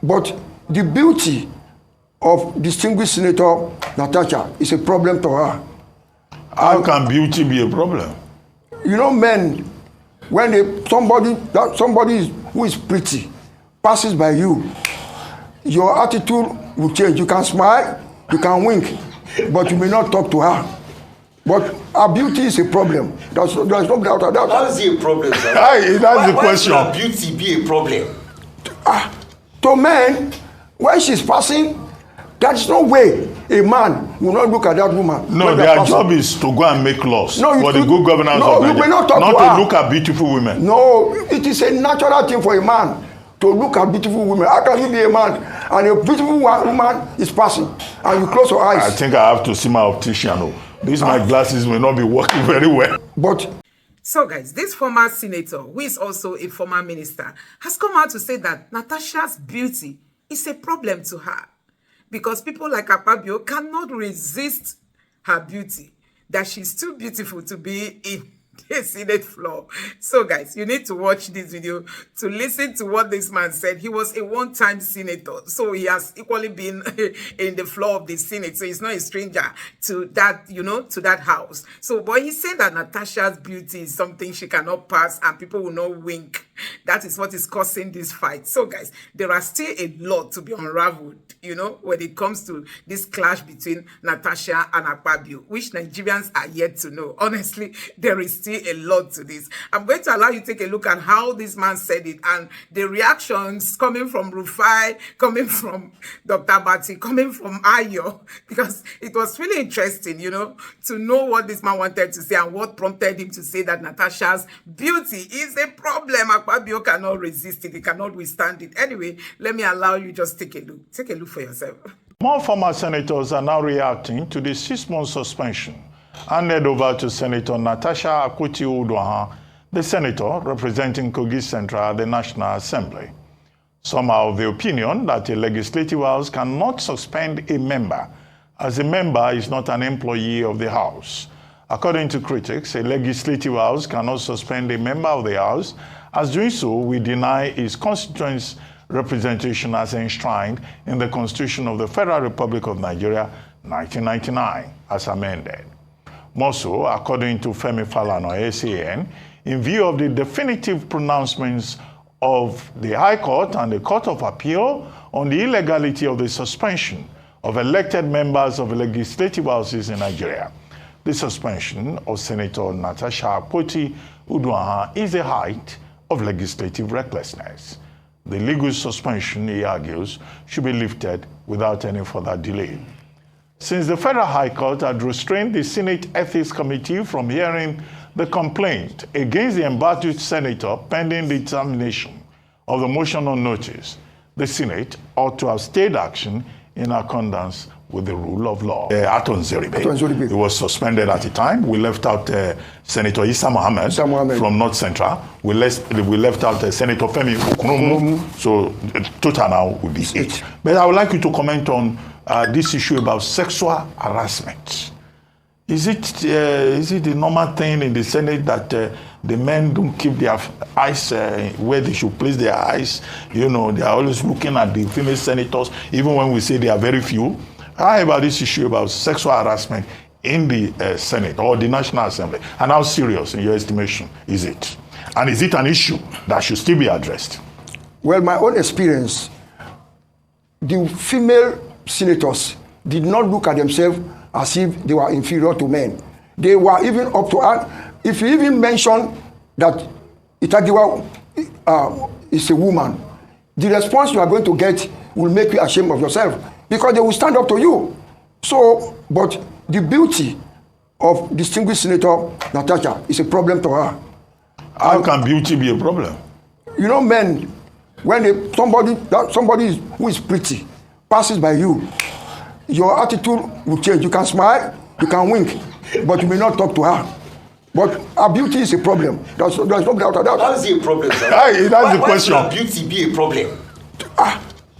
But the beauty of distinguished Senator Natasha is a problem to her. How can beauty be a problem? You know, men, when somebody who is pretty passes by you, your attitude will change. You can smile, you can wink, but you may not talk to her. But her beauty is a problem. There's no doubt about that. How is it a problem, sir? That's the question. Why should her beauty be a problem? To men, when she's passing, there's no way a man will not look at that woman. No, their job is to go and make laws for the good governance of Nigeria. You may not talk not to her. Look at beautiful women. No, it is a natural thing for a man to look at beautiful women. How can you be a man and a beautiful woman is passing and you close your eyes? I think I have to see my optician. These my glasses may not be working very well. But so guys, this former senator, who is also a former minister, has come out to say that Natasha's beauty is a problem to her because people like Akpabio cannot resist her beauty, that she's too beautiful to be in the Senate floor. So guys, you need to watch this video to listen to what this man said. He was a one-time senator, so he has equally been in the floor of the Senate, so he's not a stranger to that, you know, to that house. So but he said that Natasha's beauty is something she cannot pass and people will not wink. That is what is causing this fight. So guys, there are still a lot to be unraveled, you know, when it comes to this clash between Natasha and Akpabio, which Nigerians are yet to know. Honestly, there is still a lot to this. I'm going to allow you to take a look at how this man said it and the reactions coming from Rufai, coming from Dr. Bati, coming from Ayo, because it was really interesting, you know, to know what this man wanted to say and what prompted him to say that Natasha's beauty is a problem. Akpabio cannot resist it. He cannot withstand it. Anyway, let me allow you just take a look. Take a look for yourself. More former senators are now reacting to the 6-month suspension handed over to Senator Natasha Akpoti, the senator representing Kogi Central at the National Assembly. Some are of the opinion that a legislative house cannot suspend a member, as a member is not an employee of the house. According to critics, a legislative house cannot suspend a member of the house, as doing so will deny his constituents' representation as enshrined in the Constitution of the Federal Republic of Nigeria, 1999, as amended. More so, according to Femi Falana, SAN, in view of the definitive pronouncements of the High Court and the Court of Appeal on the illegality of the suspension of elected members of legislative houses in Nigeria, the suspension of Senator Natasha Akpoti is a height of legislative recklessness. The legal suspension, he argues, should be lifted without any further delay. Since the Federal High Court had restrained the Senate Ethics Committee from hearing the complaint against the embattled senator pending the determination of the motion on notice, the Senate ought to have stayed action in accordance with the rule of law. Aton Zeribe, he was suspended at the time. We left out Senator Issa Mohammed from North Central. We left out Senator Femi Okunomu. So total now would be 8. But I would like you to comment on this issue about sexual harassment. Is it the normal thing in the Senate that the men don't keep their eyes where they should place their eyes? You know, they are always looking at the female senators, even when we say they are very few. How about this issue about sexual harassment in the Senate or the National Assembly? And how serious, in your estimation, is it? And is it an issue that should still be addressed? Well, my own experience, the female senators did not look at themselves as if they were inferior to men. They were even up to, if you even mention that Itagiwa is a woman, the response you are going to get will make you ashamed of yourself because they will stand up to you. So, but the beauty of distinguished Senator Natasha is a problem to her. How can beauty be a problem? You know, men, when somebody who is pretty passes by you, your attitude will change. You can smile, you can wink, but you may not talk to her. But her beauty is a problem. There's no doubt about that. How is it a problem, sir? That's the question. Why should her beauty be a problem?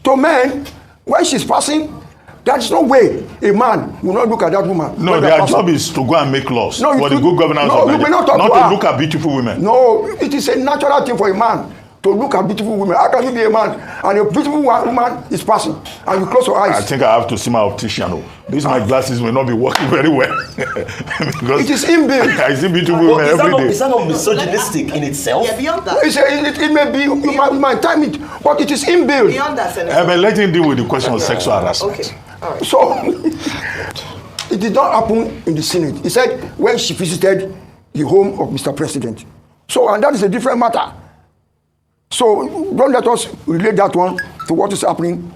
To men, when she's passing, there's no way a man will not look at that woman. No, their job is to go and make laws for the good governance of Nigeria. Not to look at beautiful women. No, it is a natural thing for a man to look at beautiful women. How can you be a man and a beautiful woman is passing and you close your eyes? I think I have to see my optician. These my glasses will not be working very well. Because it is inbuilt. I see beautiful women every day. Is that not misogynistic in itself? Yeah, beyond that. It may be, you might time it, but it is inbuilt. Beyond that, Senator. But let him deal with the question of sexual harassment. Okay, all right. So, it did not happen in the Senate. He said when she visited the home of Mr. President. So, and that is a different matter. So, don't let us relate that one to what is happening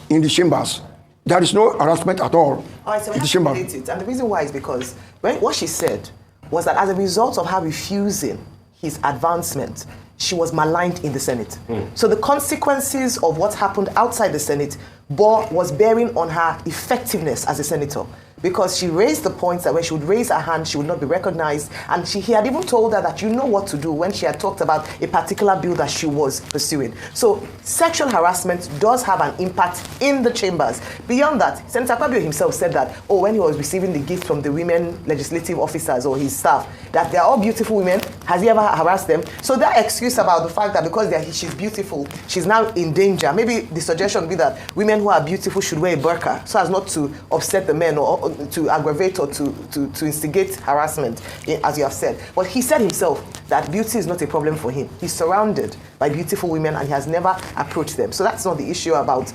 in the chambers. There is no harassment at all All right, so we in the have to chamber. relate it. And the reason why is because what she said was that as a result of her refusing his advancement, she was maligned in the Senate. So the consequences of what happened outside the Senate was bearing on her effectiveness as a senator. Because she raised the points that when she would raise her hand, she would not be recognized. And he had even told her that you know what to do when she had talked about a particular bill that she was pursuing. So sexual harassment does have an impact in the chambers. Beyond that, Senator Akpabio himself said that, when he was receiving the gift from the women legislative officers or his staff, that they're all beautiful women. Has he ever harassed them? So that excuse about the fact that because she's beautiful, she's now in danger. Maybe the suggestion would be that women who are beautiful should wear a burqa so as not to upset the men or to aggravate or to instigate harassment, as you have said. But he said himself that beauty is not a problem for him. He's surrounded by beautiful women and he has never approached them. So that's not the issue about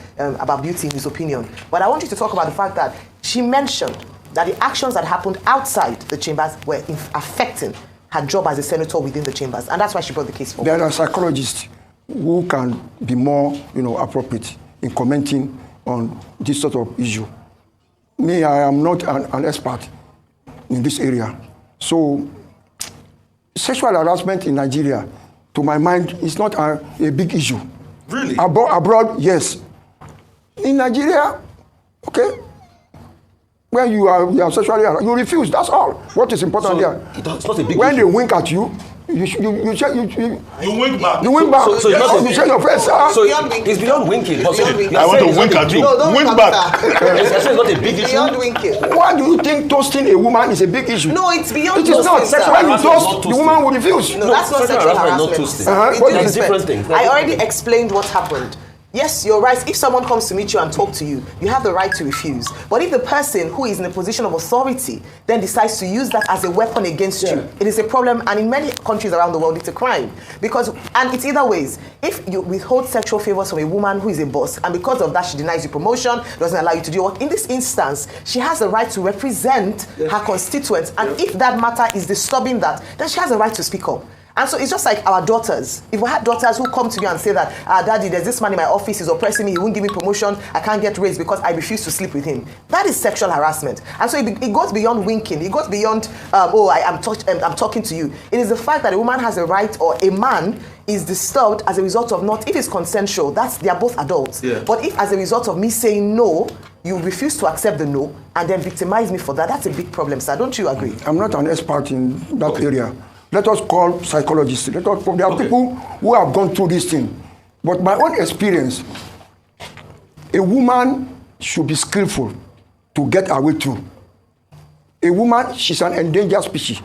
beauty in his opinion. But I want you to talk about the fact that she mentioned that the actions that happened outside the chambers were affecting her job as a senator within the chambers. And that's why she brought the case forward. There are psychologists who can be more, appropriate in commenting on this sort of issue. Me, I am not an expert in this area. So, sexual harassment in Nigeria, to my mind, is not a big issue. Really? Abroad, yes. In Nigeria, okay, when you are sexually harassed, you refuse, that's all. What is important there? It's not a big when issue. they wink at you, you wink back. You wink back. So it's not you shake your face, sir. So it's beyond winking. But I want to wink at you. No, don't Wink wink back. It's not a big issue. Beyond winking. Why do you think toasting a woman is a big issue? No, it's beyond It is not. toasting, sir. When you harassment is toast, not the woman will refuse. No, that's not sexual harassment. toasting. With What due is respect, different thing? I already explained what happened. Yes, you're right. If someone comes to meet you and talk to you, you have the right to refuse. But if the person who is in a position of authority then decides to use that as a weapon against you, it is a problem. And in many countries around the world, it's a crime. And it's either ways. If you withhold sexual favors from a woman who is a boss, and because of that she denies you promotion, doesn't allow you to do work, in this instance, she has the right to represent her constituents. And if that matter is disturbing that, then she has the right to speak up. And so it's just like our daughters. If we had daughters who come to you and say that, Daddy, there's this man in my office, he's oppressing me, he won't give me promotion, I can't get raised because I refuse to sleep with him. That is sexual harassment. And so it goes beyond winking. It goes beyond, I'm talking to you. It is the fact that a woman has a right, or a man is disturbed as a result of not, if it's consensual, they are both adults. Yeah. But if as a result of me saying no, you refuse to accept the no, and then victimize me for that, that's a big problem, sir. Don't you agree? I'm not an expert in that area. Let us call psychologists. There are people who have gone through this thing. But my own experience, a woman should be skillful to get her way through. A woman, she's an endangered species.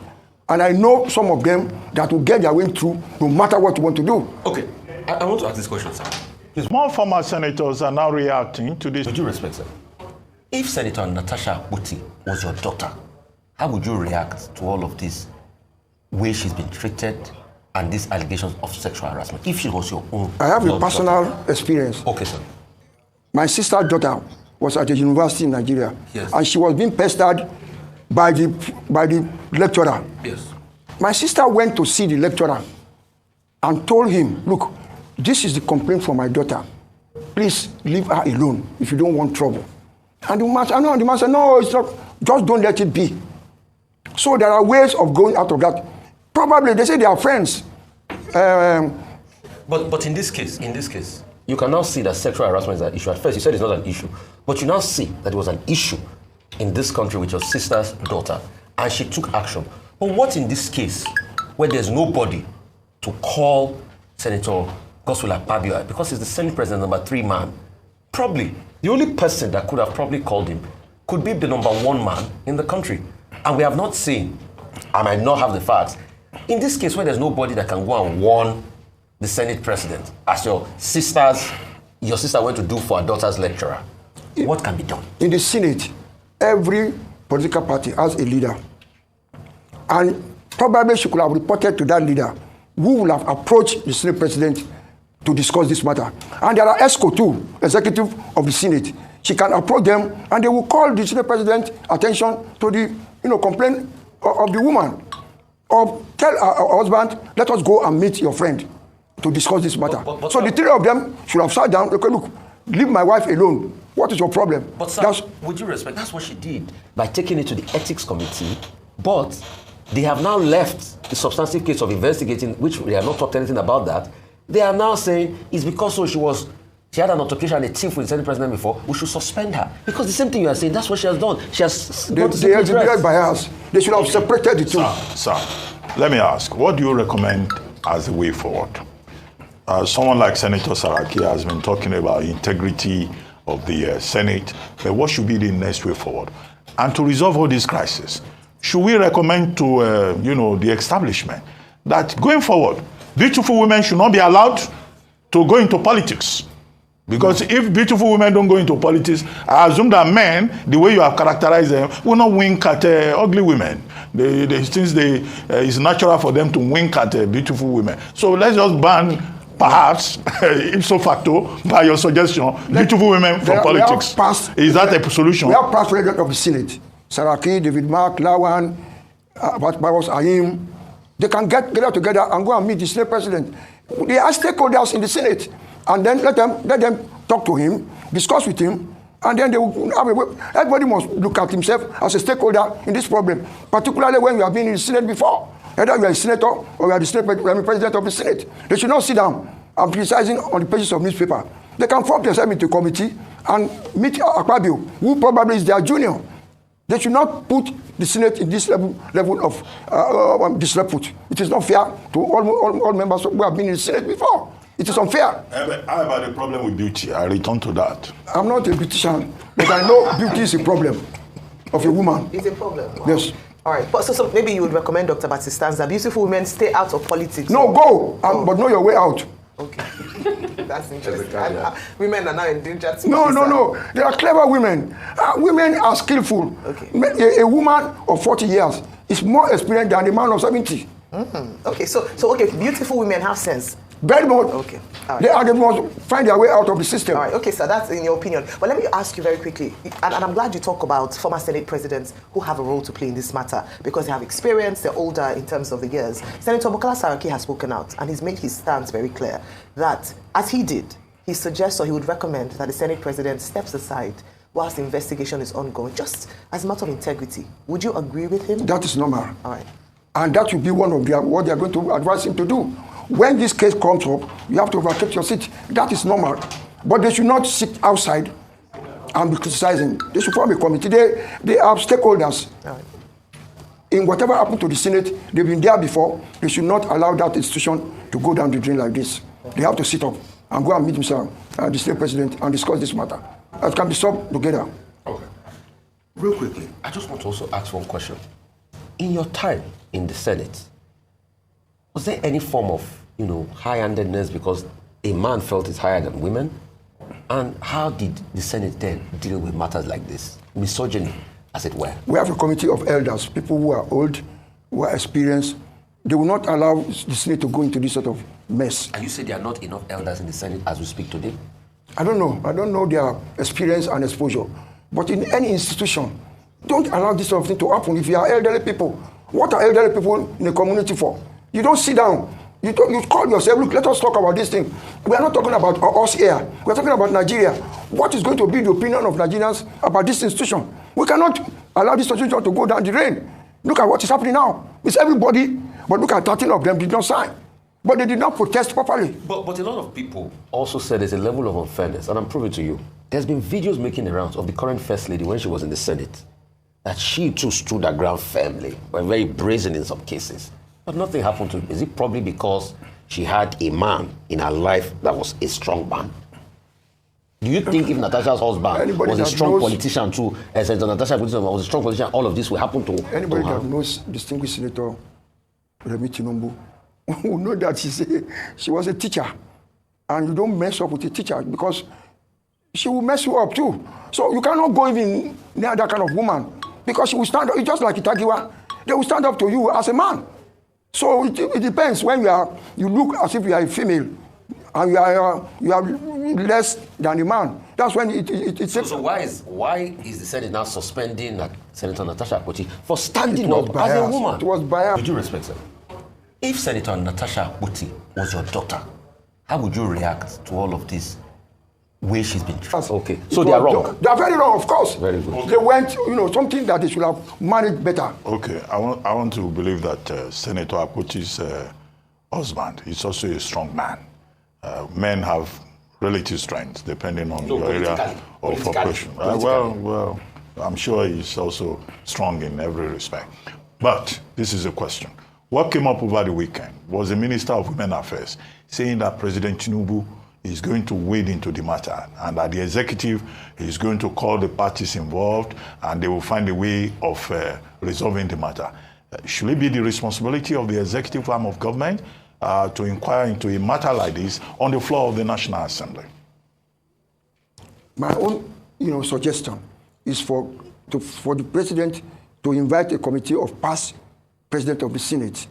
And I know some of them that will get their way through no matter what you want to do. Okay, I want to ask this question, sir. More former senators are now reacting to this. With due respect, sir, if Senator Natasha Akpoti was your daughter, how would you react to all of this way she's been treated and these allegations of sexual harassment? If she was your own, I have a personal experience. Okay, sir. My sister's daughter was at a university in Nigeria, and she was being pestered by the lecturer. Yes. My sister went to see the lecturer and told him, look, this is the complaint from my daughter. Please leave her alone if you don't want trouble. And the man said, no, it's not, just don't let it be. So there are ways of going out of that. Probably they say they are friends. But in this case, you can now see that sexual harassment is an issue. At first, you said it's not an issue, but you now see that it was an issue in this country with your sister's daughter, and she took action. But what in this case, where there's nobody to call Senator Akpabio, because he's the Senate President, number 3 man, probably the only person that could have probably called him could be the number 1 man in the country. And we have not seen, I might not have the facts, in this case where there's nobody that can go and warn the Senate president as your sister went to do for her daughter's lecturer? What can be done? In the Senate, every political party has a leader. And probably she could have reported to that leader who will have approached the Senate president to discuss this matter. And there are ESCO too, executive of the Senate. She can approach them and they will call the Senate president attention to the complaint of the woman. Or tell her husband, let us go and meet your friend to discuss this matter. So the three of them should have sat down. Okay, look, leave my wife alone. What is your problem? But sir, would you respect? That's what she did by taking it to the ethics committee. But they have now left the substantive case of investigating, which they have not talked anything about that. They are now saying it's because she had an altercation and a tiff with the Senate president before, we should suspend her. Because the same thing you are saying, that's what she has done. She has they exhibited bias. They should have separated the two. Sir, let me ask, what do you recommend as the way forward? Someone like Senator Saraki has been talking about integrity of the Senate, but what should be the next way forward? And to resolve all these crises, should we recommend to the establishment that going forward, beautiful women should not be allowed to go into politics? Because if beautiful women don't go into politics, I assume that men, the way you have characterized them, will not wink at ugly women. Since it's natural for them to wink at beautiful women. So let's just ban, perhaps, ipso facto, by your suggestion, beautiful women from politics. Is that a solution? We have past president of the Senate, Saraki, David Mark, Lawan, Babos Ayim. They can get together and go and meet the Senate president. They are stakeholders in the Senate. And then let them talk to him, discuss with him, and then they will have everybody must look at himself as a stakeholder in this problem, particularly when you have been in the Senate before. Either you are a senator or you are the president of the Senate. They should not sit down and criticizing on the pages of newspaper. They can form themselves into a committee and meet Akpabio, who probably is their junior. They should not put the Senate in this level of disrepute. It is not fair to all members who have been in the Senate before. It is unfair. How about the problem with beauty? I return to that. I'm not a beautician, but I know beauty is a problem of a woman. It's a problem. Wow. Yes. All right. But so maybe you would recommend Dr. Batistan's that beautiful women stay out of politics. No, go, but know your way out. Okay. That's interesting. Women are now in danger. No. There are clever women. Women are skillful. Okay. A woman of 40 years is more experienced than a man of 70. Mm-hmm. Okay. So beautiful women have sense. Very much. Okay. Right. They must find their way out of the system. All right. Okay, sir, that's in your opinion. But let me ask you very quickly, and I'm glad you talk about former Senate presidents who have a role to play in this matter because they have experience, they're older in terms of the years. Senator Bukola Saraki has spoken out and he's made his stance very clear that, as he did, he suggests or he would recommend that the Senate president steps aside whilst the investigation is ongoing, just as a matter of integrity. Would you agree with him? That is normal. All right. And that will be one of what they are going to advise him to do. When this case comes up, you have to vacate your seat. That is normal. But they should not sit outside and be criticizing. They should form a committee. They are stakeholders. Right. In whatever happened to the Senate, they've been there before. They should not allow that institution to go down the drain like this. They have to sit up and go and meet themselves, the Senate president, and discuss this matter. That can be solved together. Okay. Real quickly, I just want to also ask one question. In your time in the Senate, was there any form of, high-handedness because a man felt it's higher than women? And how did the Senate then deal with matters like this? Misogyny, as it were. We have a committee of elders, people who are old, who are experienced. They will not allow the Senate to go into this sort of mess. And you said there are not enough elders in the Senate as we speak today? I don't know. I don't know their experience and exposure. But in any institution, don't allow this sort of thing to happen. If you are elderly people, what are elderly people in the community for? You don't sit down. You call yourself, look, let us talk about this thing. We are not talking about us here. We are talking about Nigeria. What is going to be the opinion of Nigerians about this institution? We cannot allow this institution to go down the drain. Look at what is happening now. It's everybody, but look at 13 of them did not sign. But they did not protest properly. But a lot of people also said there's a level of unfairness, and I'm proving to you. There's been videos making the rounds of the current First Lady when she was in the Senate, that she too stood her ground firmly, but very brazen in some cases. But nothing happened to her. Is it probably because she had a man in her life that was a strong man? Do you think if Natasha's husband was a strong politician too, as Natasha Akpoti was a strong politician, all of this will happen to anybody her? that knows distinguished Senator Remi Tinubu who know that she was a teacher. And you don't mess up with a teacher because she will mess you up too. So you cannot go even near that kind of woman because she will stand up, it's just like Itagiwa. They will stand up to you as a man. So it depends when you look as if you are a female and you are less than a man. That's when it So why is the Senate now suspending Senator Natasha Akpoti for standing up as a woman? It was biased. With due respect, sir. If Senator Natasha Akpoti was your daughter, how would you react to all of this way she's been treated? Okay, so they are wrong. They are very wrong, of course. Very good. Okay. They went, something that they should have managed better. Okay, I want to believe that Senator Akpoti's husband is also a strong man. Men have relative strength depending on your area of operation. Well, I'm sure he's also strong in every respect. But this is a question. What came up over the weekend was the Minister of Women Affairs saying that President Tinubu is going to wade into the matter and that the executive is going to call the parties involved and they will find a way of resolving the matter. Should it be the responsibility of the executive arm of government to inquire into a matter like this on the floor of the National Assembly? My own, suggestion is for the president to invite a committee of past president of the Senate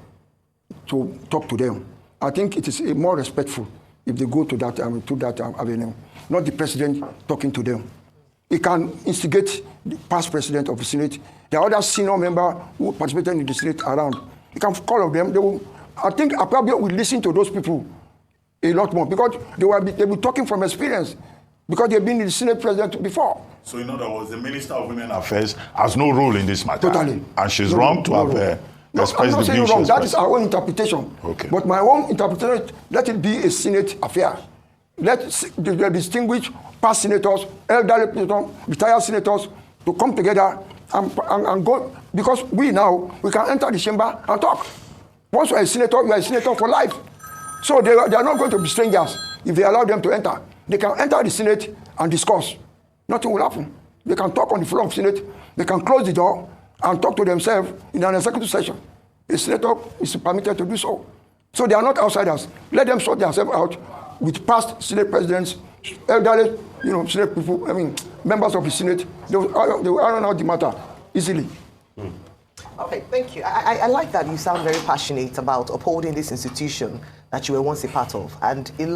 to talk to them. I think it is more respectful if they go to that avenue, not the president talking to them. He can instigate the past president of the Senate. There are other senior members who participated in the Senate around. He can call on them. I think Akpabio will listen to those people a lot more because they'll be talking from experience because they've been the Senate president before. So in other words, the Minister of Women Affairs has no role in this matter. Totally. And she's wrong to have expressed the view. Wrong. That is our own interpretation. Okay. But my own interpretation, let it be a Senate affair. Let the distinguished past senators, elderly senators, retired senators to come together and go, because we can enter the chamber and talk. Once you are a senator for life. So they are not going to be strangers if they allow them to enter. They can enter the Senate and discuss. Nothing will happen. They can talk on the floor of the Senate. They can close the door and talk to themselves in an executive session. A senator is permitted to do so. So they are not outsiders. Let them sort themselves out with past Senate presidents, elderly, Senate people, members of the Senate. They will iron out the matter easily. Okay, thank you. I like that you sound very passionate about upholding this institution that you were once a part of. And a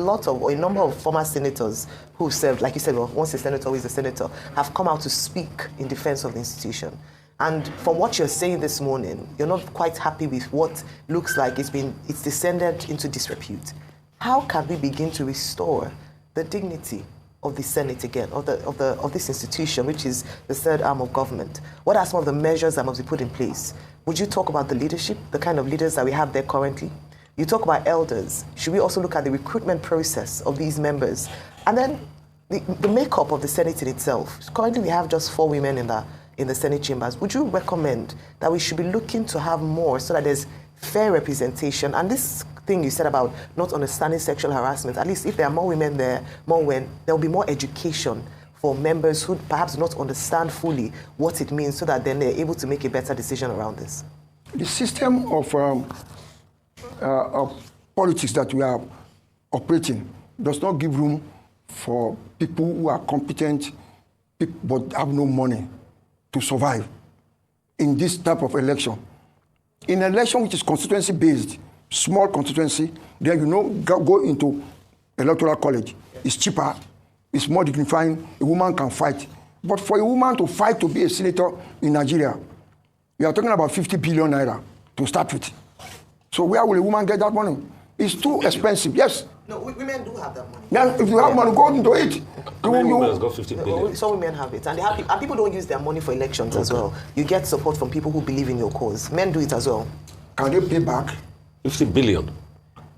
number of former senators who served, like you said, once a senator, always a senator, have come out to speak in defense of the institution. And from what you're saying this morning, you're not quite happy with what looks like it's descended into disrepute. How can we begin to restore the dignity of the Senate again, of this institution, which is the third arm of government? What are some of the measures that must be put in place? Would you talk about the leadership, the kind of leaders that we have there currently? You talk about elders. Should we also look at the recruitment process of these members? And then the makeup of the Senate in itself. Currently, we have just 4 women in the Senate chambers. Would you recommend that we should be looking to have more so that there's fair representation? And this thing you said about not understanding sexual harassment, at least if there are more women there, there will be more education for members who perhaps do not understand fully what it means so that then they're able to make a better decision around this. The system of politics that we are operating does not give room for people who are competent but have no money to survive in this type of election. In an election which is constituency-based, small constituency, then go into electoral college. It's cheaper, it's more dignifying, a woman can fight. But for a woman to fight to be a senator in Nigeria, we are talking about 50 billion naira to start with. So where will a woman get that money? It's too expensive, yes. No, women do have that money. Then if you have money, go into it. Women has got 50 billion. Some women have it. And people don't use their money for elections as well. You get support from people who believe in your cause. Men do it as well. Can they pay back? 50 billion.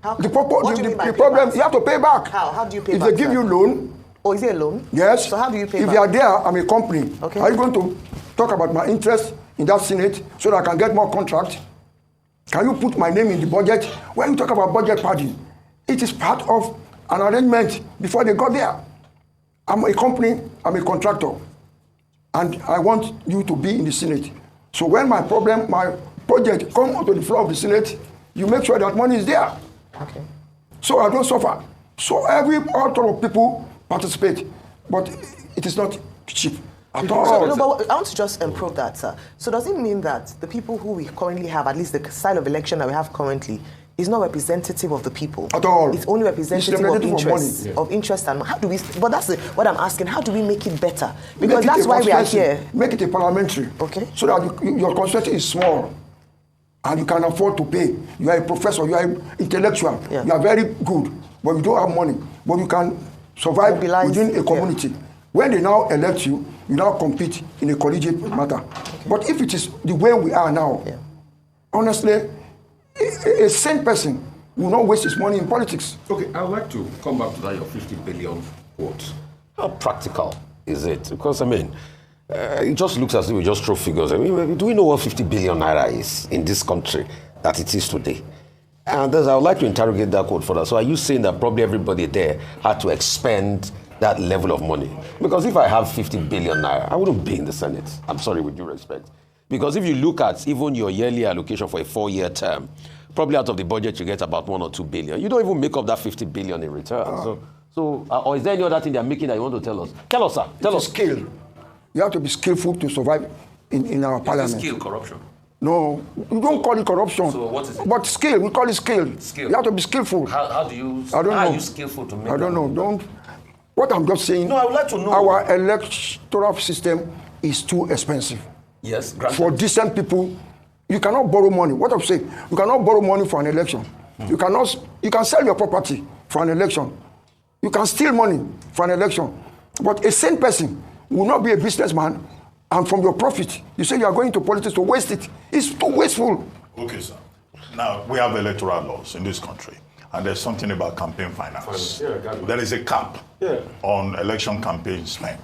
The problem, you have to pay back. How do you pay back? If they give you loan. Oh, is it a loan? Yes. So how do you pay back? If you are there, I'm a company. Okay. Are you going to talk about my interest in that Senate so that I can get more contract? Can you put my name in the budget? When you talk about budget padding, it is part of an arrangement before they got there. I'm a company, I'm a contractor, and I want you to be in the Senate. So when my project comes onto the floor of the Senate, you make sure that money is there. Okay. So I don't suffer. So all sort of people participate, but it is not cheap at all. No, but I want to just improve that, sir. So does it mean that the people who we currently have, at least the style of election that we have currently, is not representative of the people? At all. It's only representative of interest. Of interest, and how do we, but that's what I'm asking, how do we make it better? Because that's why we are here. Make it a parliamentary. Okay. So that your constituency is small and you can afford to pay. You are a professor, you are an intellectual, you are very good, but you don't have money. But you can survive within a community. Yeah. When they now elect you, you now compete in a collegiate matter. Okay. But if it is the way we are now, honestly, a sane person will not waste his money in politics. Okay, I would like to come back to that, your 50 billion quote. How practical is it? Because, I mean, it just looks as if we just throw figures. I mean, do we know what 50 billion naira is in this country that it is today? And I would like to interrogate that quote further. So are you saying that probably everybody there had to expend that level of money? Because if I have 50 billion naira, I wouldn't be in the Senate. I'm sorry, with due respect. Because if you look at even your yearly allocation for a 4-year term, probably out of the budget you get about 1 or 2 billion. You don't even make up that 50 billion in return. Or is there any other thing they're making that you want to tell us? Tell us, sir. Tell us. Skill. You have to be skillful to survive in our parliament. Skill corruption? No, you don't call it corruption. So what is it? But skill, we call it skill. Skill. You have to be skillful. How do you? I don't know. How are you skillful to make? I don't know. What I'm just saying. No, I would like to know. Our electoral system is too expensive. Yes, granted. For decent people, you cannot borrow money. What I'm saying, you cannot borrow money for an election. You can sell your property for an election. You can steal money for an election. But a sane person will not be a businessman, and from your profit, you say you are going into politics to waste it. It's too wasteful. Okay, sir. Now, we have electoral laws in this country, and there's something about campaign finance. There is a cap on election campaign spend.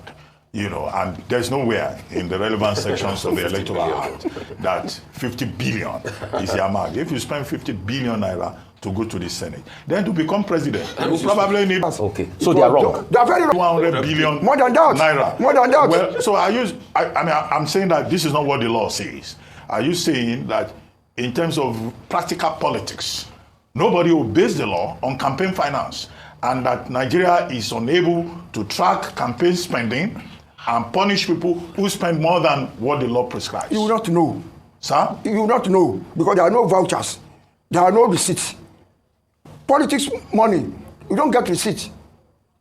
And there's nowhere in the relevant sections of the Electoral Act that 50 billion is the amount. If you spend 50 billion naira to go to the Senate, then to become president, you probably need... Okay, so they are wrong. They are very wrong. 100 billion more than that. Naira. More than that. Well, so I'm saying that this is not what the law says. Are you saying that in terms of practical politics, nobody obeys the law on campaign finance, and that Nigeria is unable to track campaign spending and punish people who spend more than what the law prescribes? You will not know. Sir? You will not know, because there are no vouchers. There are no receipts. Politics money, you don't get receipt.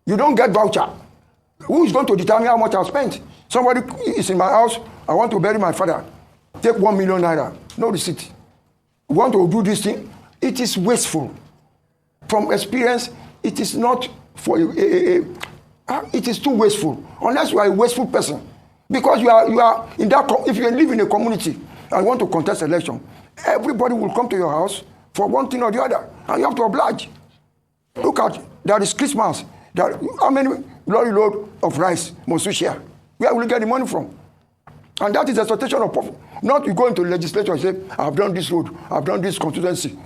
You don't get voucher. Who is going to determine how much I spent? Somebody is in my house, I want to bury my father. Take 1 million naira, no receipt. You want to do this thing? It is wasteful. From experience, it is not for it is too wasteful, unless you are a wasteful person. Because you are in that, if you live in a community and want to contest election, everybody will come to your house for one thing or the other, and you have to oblige. Look at, there is Christmas. How many lorry load of rice must we share? Where will you get the money from? And that is the expectation of profit. Not you go into the legislature and say, I've done this road, I've done this constituency.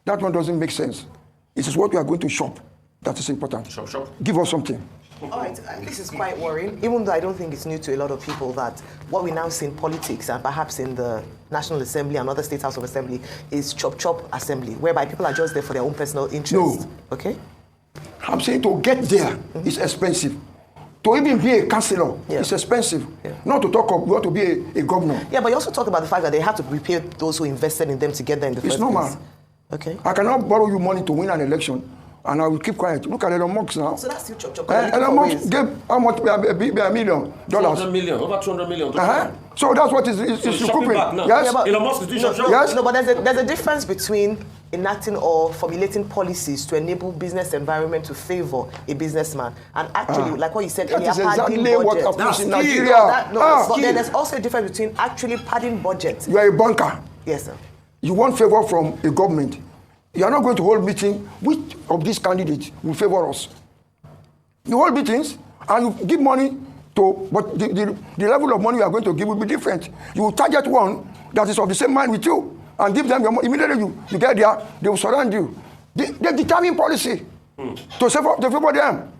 That one doesn't make sense. It is what we are going to shop that is important. Shop. Give us something. All right, this is quite worrying, even though I don't think it's new to a lot of people that what we now see in politics and perhaps in the National Assembly and other State House of Assembly is chop assembly, whereby people are just there for their own personal interest. No. Okay? I'm saying to get there is expensive. To even be a councillor is expensive. Yeah. Not to talk of you want to be a governor. Yeah, but you also talk about the fact that they have to repay those who invested in them to get there in the first place. It's normal. Okay. I cannot borrow you money to win an election, and I will keep quiet. Look at Elon Musk now. So that's still chop. Elon Musk gave how much? $1 million. 200 million, over 200 million. So that's what is recouping. Yes. Yeah, Elon Musk is doing shop. Yes. No, but there's a difference between enacting or formulating policies to enable business environment to favor a businessman and actually, like what you said earlier, padding budget. What happens in Nigeria. But then there's also a difference between actually padding budget. You are a banker. Yes, sir. You want favor from a government. You are not going to hold meeting. Which of these candidates will favor us? You hold meetings and you give money to, but the level of money you are going to give will be different. You will target one that is of the same mind with you and give them your money. Immediately you get there, they will surround you. They determine policy to favor them.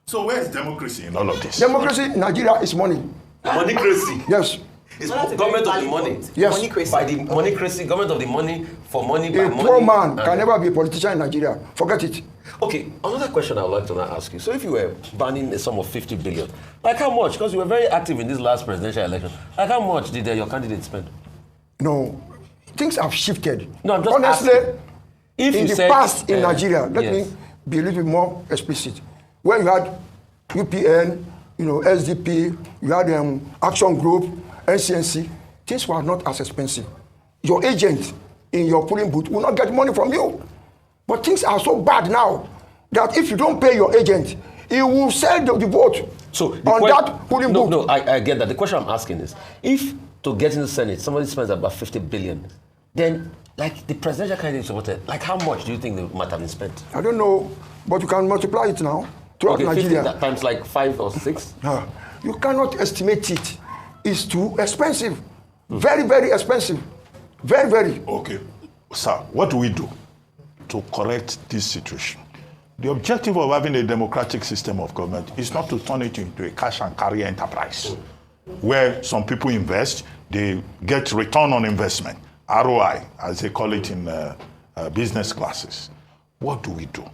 So where is democracy in all of this? Democracy in Nigeria is money. Moneycracy. Yes. It's government of the money. Yes. By the moneycracy, government of the money, for money, by A money. poor man can never be a politician in Nigeria. Forget it. Okay, another question I would like to now ask you. So if you were banning a sum of 50 billion, like how much? Because you were very active in this last presidential election. Like how much did your candidate spend? No, things have shifted. No, I'm just honestly, asking. If in you the past in Nigeria, let yes. me be a little bit more explicit. When you had UPN, SDP, you had Action Group, NCNC, things were not as expensive. Your agent in your polling booth will not get money from you. But things are so bad now that if you don't pay your agent, he will sell the vote so on that polling booth. No, I get that. The question I'm asking is, if to get in the Senate, somebody spends about 50 billion, then like the presidential candidate supported, like how much do you think they might have been spent? I don't know, but you can multiply it now throughout Nigeria. 50 times like 5 or 6? You cannot estimate it. It's too expensive. Very, very expensive. Very, very. Okay. Sir, what do we do to correct this situation? The objective of having a democratic system of government is not to turn it into a cash and carry enterprise where some people invest, they get return on investment, ROI, as they call it in business classes. What do we do?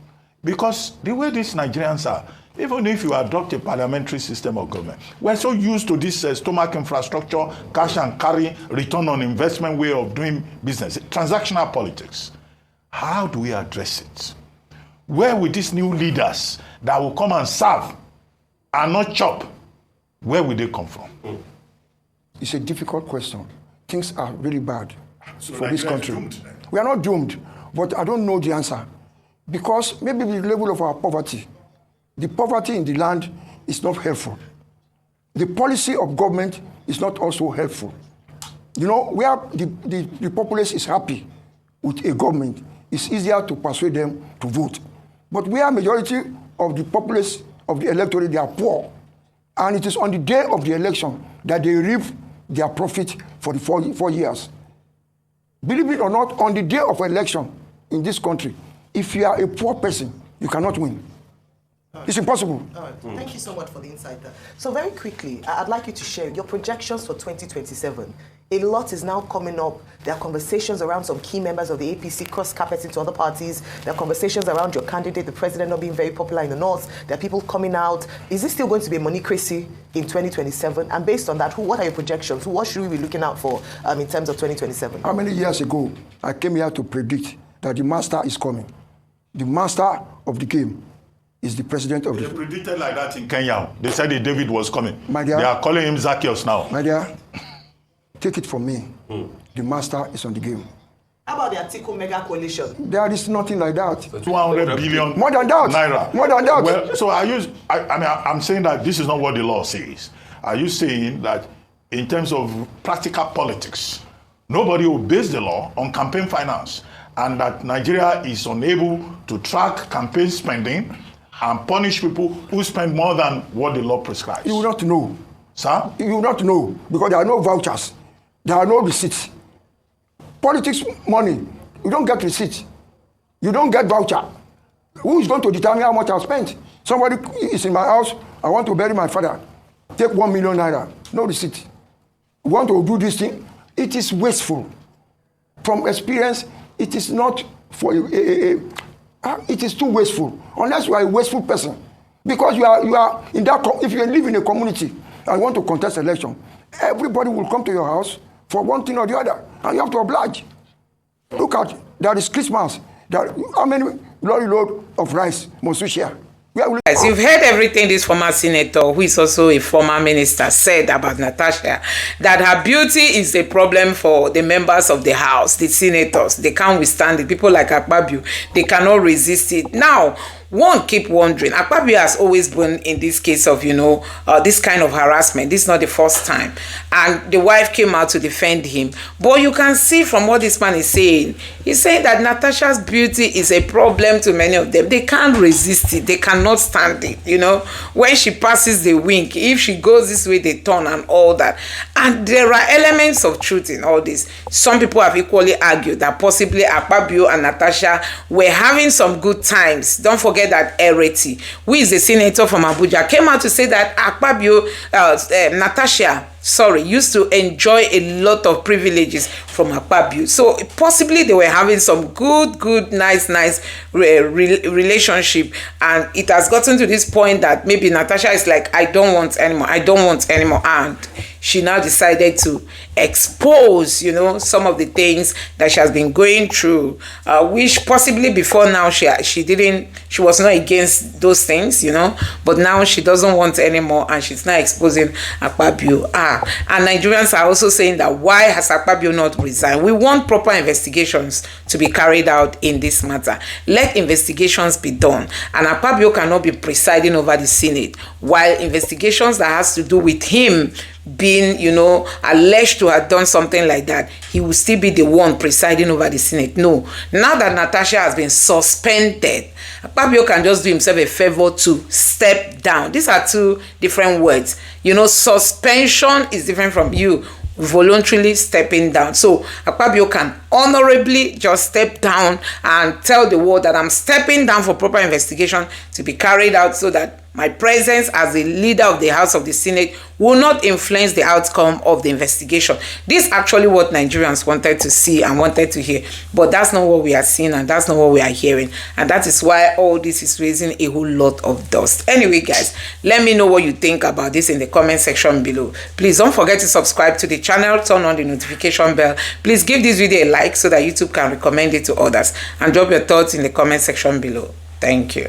Because the way these Nigerians are, even if you adopt a parliamentary system of government, we're so used to this stomach infrastructure, cash and carry, return on investment way of doing business, transactional politics. How do we address it? Where will these new leaders that will come and serve and not chop, where will they come from? It's a difficult question. Things are really bad for this country. Doomed. We are not doomed, but I don't know the answer. Because maybe the level of our poverty, the poverty in the land is not helpful. The policy of government is not also helpful. Where the populace is happy with a government, it's easier to persuade them to vote. But where majority of the populace of the electorate, they are poor. And it is on the day of the election that they reap their profit for the 4 years. Believe it or not, on the day of election in this country, if you are a poor person, you cannot win. It's impossible. All right. Thank you so much for the insight there. So very quickly, I'd like you to share your projections for 2027. A lot is now coming up. There are conversations around some key members of the APC cross-carpet into other parties. There are conversations around your candidate, the president, not being very popular in the north. There are people coming out. Is this still going to be a moneycracy in 2027? And based on that, what are your projections? What should we be looking out for in terms of 2027? How many years ago I came here to predict that the master is coming? The master of the game is the president of They the... predicted like that in Kenya. They said that David was coming. My dear, they are calling him Zacchaeus now. My dear, take it from me. The master is on the game. How about the Atiku mega coalition? There is nothing like that. 200 billion More than that. naira. More than that. Well, so I'm saying that this is not what the law says. Are you saying that in terms of practical politics, nobody obeys the law on campaign finance, and that Nigeria is unable to track campaign spending and punish people who spend more than what the law prescribes? You will not know. Sir? You will not know because there are no vouchers. There are no receipts. Politics money, you don't get receipts. You don't get voucher. Who is going to determine how much I spent? Somebody is in my house, I want to bury my father. Take 1 million naira, no receipt. You want to do this thing? It is wasteful. From experience, it is not for it is too wasteful. Unless you are a wasteful person. Because you are in that, if you live in a community and want to contest election, everybody will come to your house for one thing or the other, and you have to oblige. Look at, there is Christmas. How many lorry load of rice must we share? As you've heard everything this former senator, who is also a former minister, said about Natasha, that her beauty is a problem for the members of the house, the senators. They can't withstand it. People like Akpabio, they cannot resist it. Now, one keep wondering, Akpabio has always been in this case of, this kind of harassment. This is not the first time. And the wife came out to defend him. But you can see from what this man is saying, he's saying that Natasha's beauty is a problem to many of them. They can't resist it. They cannot stand it, When she passes the wink, if she goes this way, they turn and all that. And there are elements of truth in all this. Some people have equally argued that possibly Akpabio and Natasha were having some good times. Don't forget that Ereti, who is a senator from Abuja, came out to say that Akpabio, Natasha used to enjoy a lot of privileges from Akpabio. So possibly they were having some good, nice relationship, and it has gotten to this point that maybe Natasha is like, I don't want anymore, and she now decided to expose, some of the things that she has been going through, which possibly before now she was not against those things, but now she doesn't want anymore, and she's now exposing Akpabio. And Nigerians are also saying that why has Akpabio not resigned? We want proper investigations to be carried out in this matter. Let investigations be done, and Akpabio cannot be presiding over the Senate, while investigations that has to do with him being, alleged to have done something like that, he will still be the one presiding over the Senate. No. Now that Natasha has been suspended, Akpabio can just do himself a favor to step down. These are two different words. Suspension is different from you voluntarily stepping down. So Akpabio can honorably just step down and tell the world that I'm stepping down for proper investigation to be carried out, so that my presence as the leader of the House of the Senate will not influence the outcome of the investigation. This is actually what Nigerians wanted to see and wanted to hear, but that's not what we are seeing, and that's not what we are hearing, and that is why all this is raising a whole lot of dust. Anyway, guys, let me know what you think about this in the comment section below. Please don't forget to subscribe to the channel, turn on the notification bell. Please give this video a like so that YouTube can recommend it to others, and drop your thoughts in the comment section below. Thank you.